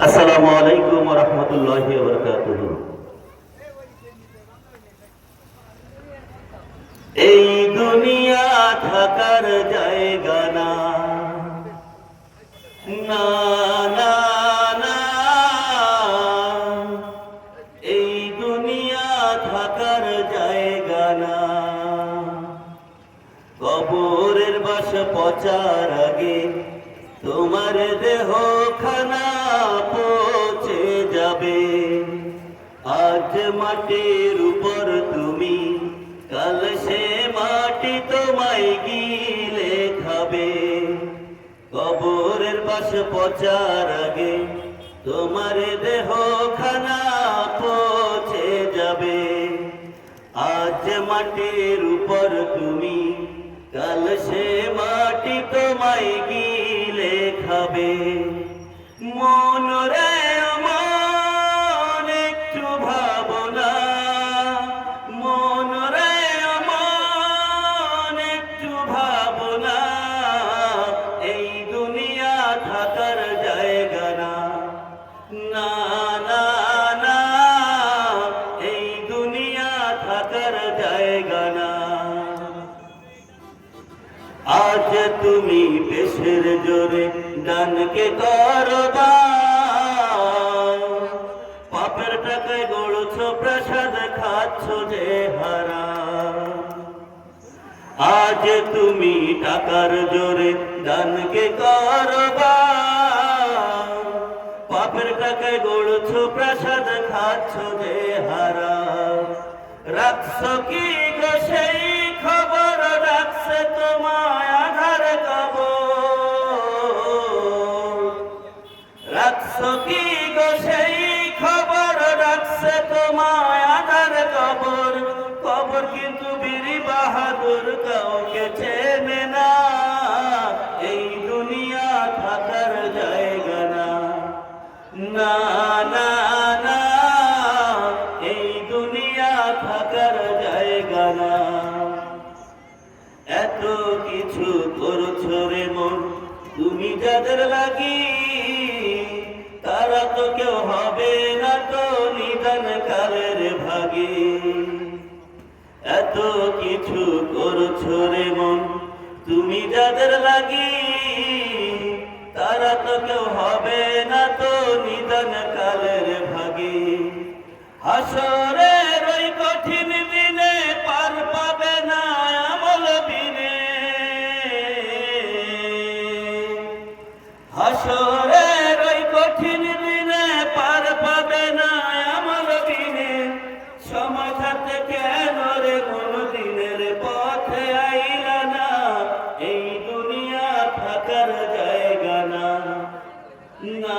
আসসালামু আলাইকুম ওয়া রাহমাতুল্লাহি ওয়া বারাকাতুহু। এই দুনিয়া থাকার জায়গা না, না না না, এই দুনিয়া থাকার জায়গা না। কবরের বাস পচার আগে তোমার দেহ খানা পচে যাবে। আজ মাটির উপর তুমি, কাল সে মাটি তোমায় গিলে খাবে। কবরের বাস পচার আগে তোমার দেহ খানা পচে যাবে। আজ মাটির উপর তুমি, কাল সে মাটি তোমায় গিলে খাবে। মন রে মন একটু ভাবনা, মন রে মন একটু ভাবনা, এই দুনিয়া থাকার জায়গা না, না না না, এই দুনিয়া থাকার জায়গা না। আজ তুমি পেশের জোরে ডানকে করবা, পাপের টাকায় গড়ছ প্রসাদ খাচ্ছ যে হারাম। আজ তুমি টাকার জোরে ডানকে করবা, পাপের টাকায় গড়ছ প্রসাদ খাচ্ছ যে হারাম। রাখছ কি গো সেই খবর, রাখছে তোমায় আধার কবর। রাখছ কি গো সেই খবর, রাখছে তোমায় আধার কবর। কবর কিন্তু বীর বাহাদুর কাউকে চেনে না, এই দুনিয়া থাকার জায়গা না, না না না, এই দুনিয়া থাকার জায়গা না। এত কিছু করছো রে মন তুমি যাদের লাগি, তারা তো কেউ হবে না তো নিদান কালের ভাগী। এত কিছু করছো রে মন তুমি যাদের লাগি, তারা তো কেউ হবে না তো নিদান কালের ভাগী। হাসরের ওই কঠিন দিনে পার পাবে না আমল বিনে, হাসরের ওই কঠিন দিনে পার পাবে না আমল বিনে। সময় থাকতে কেন রে কোনো দিনের পথে আইলা না, এই দুনিয়া থাকার জায়গা না, না